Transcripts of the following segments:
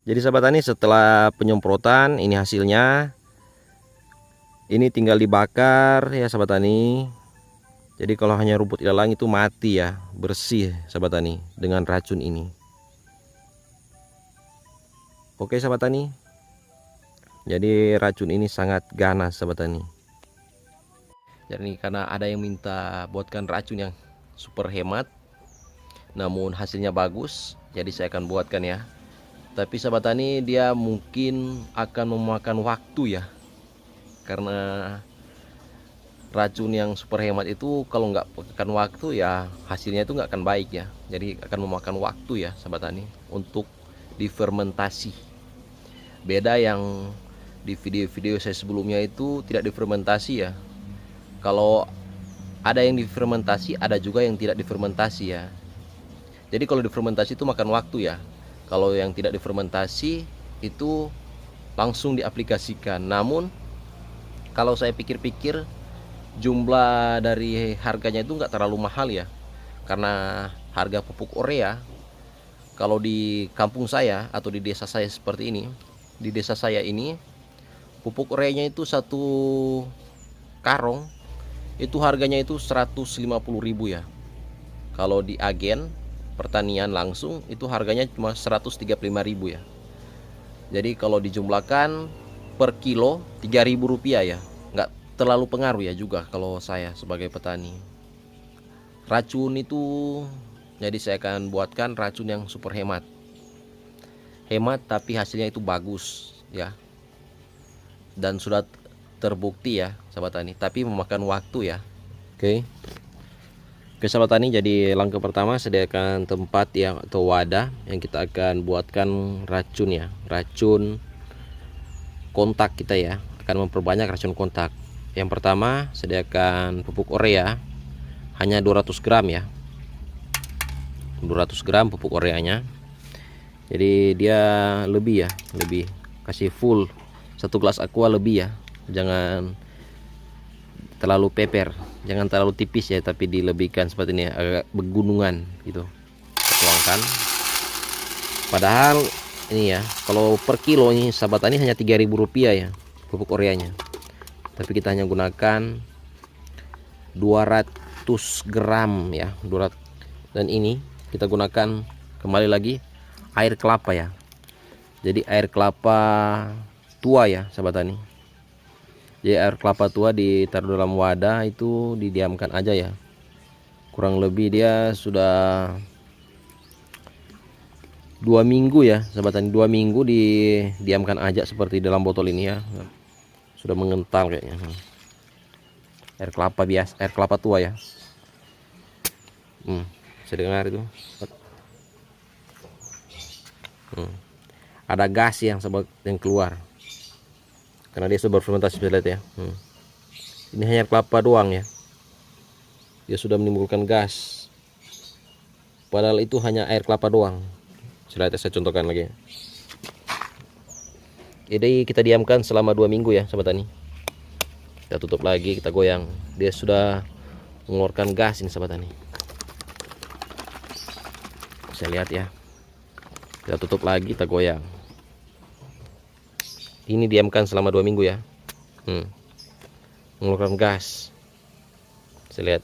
Jadi sahabat tani, setelah penyemprotan ini hasilnya. Ini tinggal dibakar ya sahabat tani. Jadi kalau hanya rumput ilalang itu mati ya, bersih sahabat tani dengan racun ini. Oke sahabat tani. Jadi racun ini sangat ganas sahabat tani. Jadi karena ada yang minta buatkan racun yang super hemat, namun hasilnya bagus, jadi saya akan buatkan ya. Tapi sahabat tani, dia mungkin akan memakan waktu ya, karena racun yang super hemat itu kalau nggak makan waktu ya hasilnya itu nggak akan baik ya. Jadi akan memakan waktu ya sahabat tani untuk difermentasi. Beda yang di video-video saya sebelumnya itu tidak difermentasi ya. Kalau ada yang difermentasi, ada juga yang tidak difermentasi ya. Jadi kalau difermentasi itu makan waktu ya. Kalau yang tidak difermentasi itu langsung diaplikasikan. Namun kalau saya pikir-pikir, jumlah dari harganya itu nggak terlalu mahal ya. Karena harga pupuk urea kalau di kampung saya atau di desa saya seperti ini, di desa saya ini pupuk ureanya itu satu karung itu harganya itu 150.000 ya. Kalau di agen pertanian langsung itu harganya cuma 135.000 ya. Jadi kalau dijumlahkan per kilo 3.000 rupiah ya, nggak terlalu pengaruh ya juga kalau saya sebagai petani. Racun itu, jadi saya akan buatkan racun yang super hemat. Hemat tapi hasilnya itu bagus ya. Dan sudah terbukti ya sahabat tani, tapi memakan waktu ya. Oke. Oke sahabat tani, jadi langkah pertama sediakan tempat yang atau wadah yang kita akan buatkan racun ya, racun kontak kita ya, akan memperbanyak racun kontak. Yang pertama sediakan pupuk urea hanya 200 gram ya, 200 gram pupuk ureanya. Jadi dia lebih ya, lebih kasih full 1 gelas aqua lebih ya, jangan terlalu peper, jangan terlalu tipis ya, tapi dilebihkan seperti ini agak begunungan gitu. Tuangkan. Padahal ini ya, kalau per kilo ini sahabat tani hanya 3.000 rupiah ya pupuk ureanya. Tapi kita hanya gunakan 200 gram ya, 200. Dan ini kita gunakan kembali lagi air kelapa ya. Jadi air kelapa tua ya sahabat tani. Jadi air kelapa tua ditaruh dalam wadah itu didiamkan aja ya. Kurang lebih dia sudah 2 minggu ya sahabat tani, 2 minggu didiamkan aja seperti dalam botol ini ya. Sudah mengental kayaknya. Air kelapa biasa, air kelapa tua ya. Saya dengar itu. Ada gas yang keluar. Karena dia sudah berfermentasi, bisa lihat ya. Ini hanya kelapa doang ya, dia sudah menimbulkan gas, padahal itu hanya air kelapa doang. Saya contohkan lagi ya. Jadi kita diamkan selama 2 minggu ya sahabat tani. Kita tutup lagi, kita goyang, dia sudah mengeluarkan gas ini sahabat tani. Saya lihat ya, kita tutup lagi, kita goyang. Ini diamkan selama 2 minggu ya, mengeluarkan gas. Saya lihat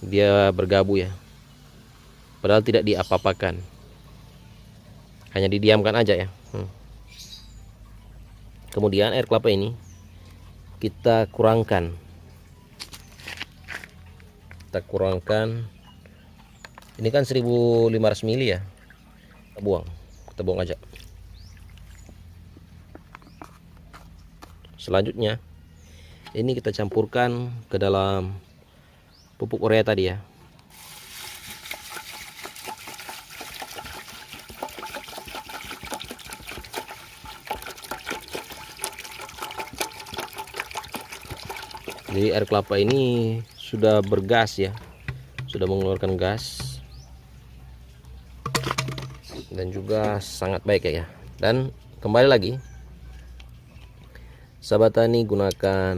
dia bergabu ya, padahal tidak diapa-apakan, hanya didiamkan aja ya. Kemudian air kelapa ini kita kurangkan, ini kan 1.500 ml ya, kita buang aja. Selanjutnya ini kita campurkan ke dalam pupuk urea tadi ya. Jadi air kelapa ini sudah bergas ya, sudah mengeluarkan gas dan juga sangat baik ya. Dan kembali lagi sahabat tani, gunakan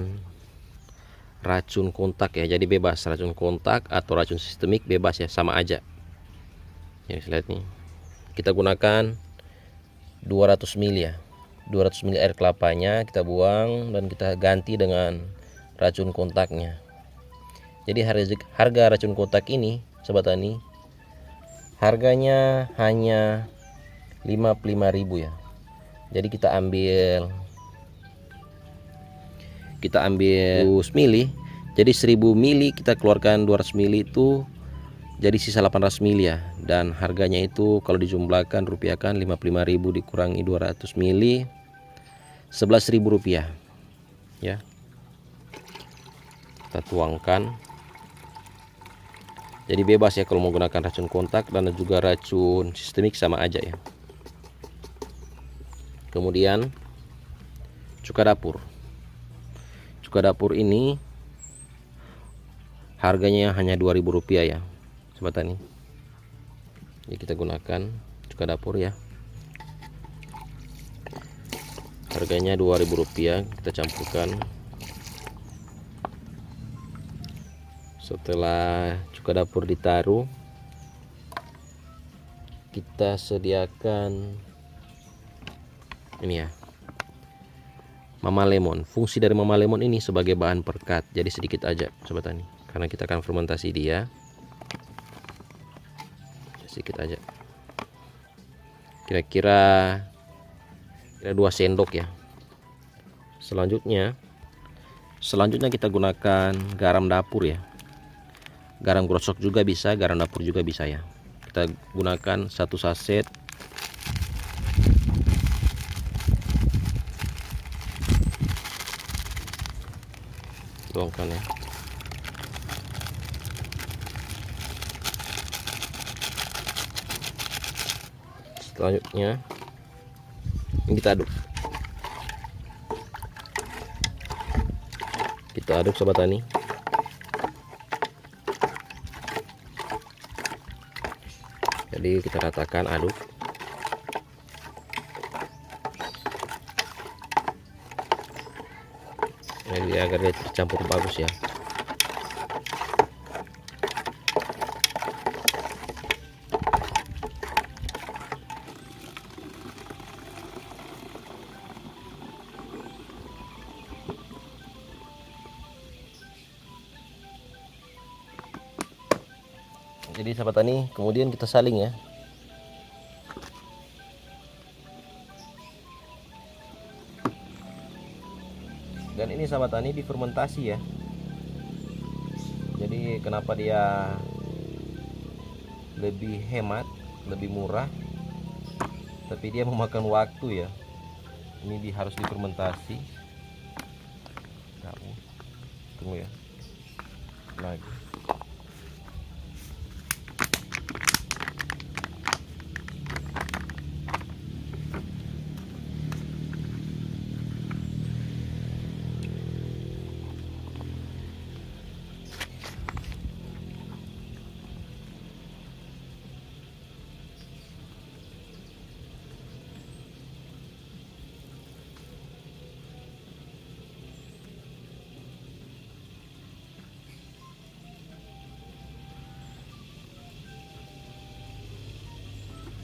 racun kontak ya, jadi bebas racun kontak atau racun sistemik, bebas ya, sama aja ya. Lihat nih, kita gunakan 200 ml ya. 200 ml air kelapanya kita buang dan kita ganti dengan racun kontaknya. Jadi harga racun kontak ini sobat tani harganya hanya 55.000 ya. Jadi kita ambil 100 ml. Jadi 1000 ml kita keluarkan 200 ml itu jadi sisa 800 ml ya. Dan harganya itu kalau dijumlahkan rupiahkan 55.000 dikurangi 200 ml 11.000 rupiah ya. Kita tuangkan. Jadi bebas ya kalau mau gunakan racun kontak dan juga racun sistemik sama aja ya. Kemudian cuka dapur. Cuka dapur ini harganya hanya 2.000 rupiah ya sobat tani. Jadi kita gunakan cuka dapur ya. Harganya 2.000 rupiah. Kita campurkan. Setelah cuka dapur ditaruh, kita sediakan ini ya, mama lemon. Fungsi dari mama lemon ini sebagai bahan perekat. Jadi sedikit aja sobat tani, karena kita akan fermentasi dia. Sedikit aja, kira-kira 2 sendok ya. Selanjutnya kita gunakan garam dapur ya. Garam grosok juga bisa, garam dapur juga bisa ya. Kita gunakan 1 saset. Tuangkan ya. Selanjutnya ini kita aduk. Kita aduk sobat tani. Jadi kita ratakan, aduk. Jadi agar dia tercampur bagus ya. Jadi sahabat tani, kemudian kita saling ya. Dan ini sahabat tani difermentasi ya. Jadi kenapa dia lebih hemat, lebih murah, tapi dia memakan waktu ya. Ini harus difermentasi. Tunggu ya. Lagi.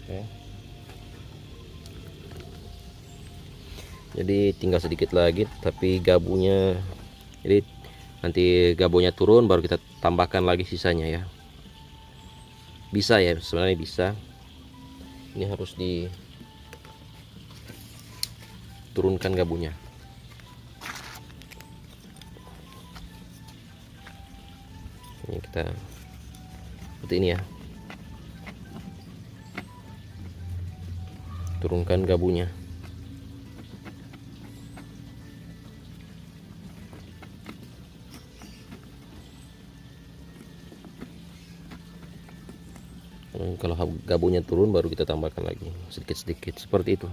Oke. Jadi tinggal sedikit lagi, tapi gabungnya, jadi nanti gabungnya turun baru kita tambahkan lagi sisanya ya. Bisa ya, sebenarnya bisa. Ini harus diturunkan gabungnya. Ini kita seperti ini ya. Turunkan gabungnya. Kalau gabungnya turun baru kita tambahkan lagi sedikit-sedikit seperti itu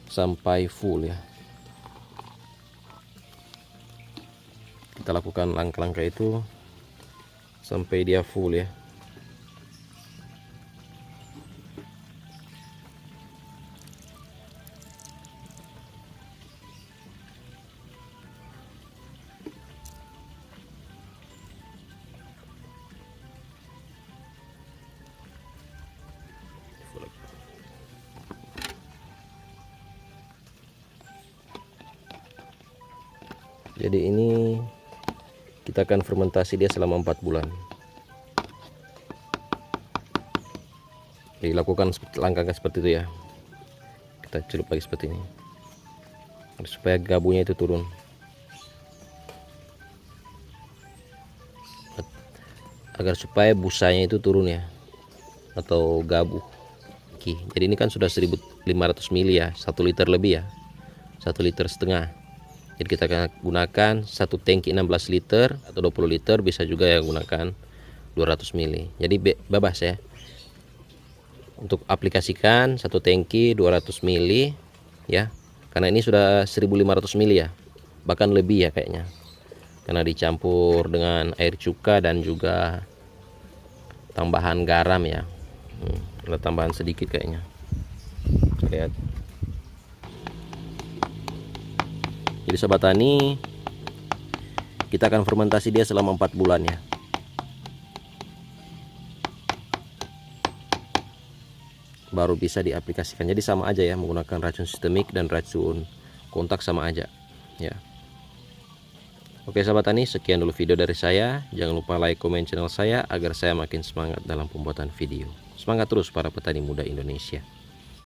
sampai full ya. Kita lakukan langkah-langkah itu sampai dia full ya. Jadi ini kita akan fermentasi dia selama 4 bulan. Jadi lakukan langkah seperti itu ya. Kita celup lagi seperti ini supaya gabungnya itu turun. Agar supaya busanya itu turun ya, atau gabu. Oke, jadi ini kan sudah 1500 ml ya, 1 liter lebih ya, 1,5 liter. Jadi kita akan gunakan satu tangki 16 liter atau 20 liter, bisa juga ya gunakan 200 ml. Jadi bebas ya. Untuk aplikasikan satu tangki 200 ml ya, karena ini sudah 1500 ml ya, bahkan lebih ya kayaknya, karena dicampur dengan air cuka dan juga tambahan garam ya. Ada tambahan sedikit kayaknya, lihat. Jadi sobat tani, kita akan fermentasi dia selama 4 bulan ya. Baru bisa diaplikasikan. Jadi sama aja ya, menggunakan racun sistemik dan racun kontak sama aja ya. Oke sahabat tani, sekian dulu video dari saya. Jangan lupa like, komen channel saya agar saya makin semangat dalam pembuatan video. Semangat terus para petani muda Indonesia.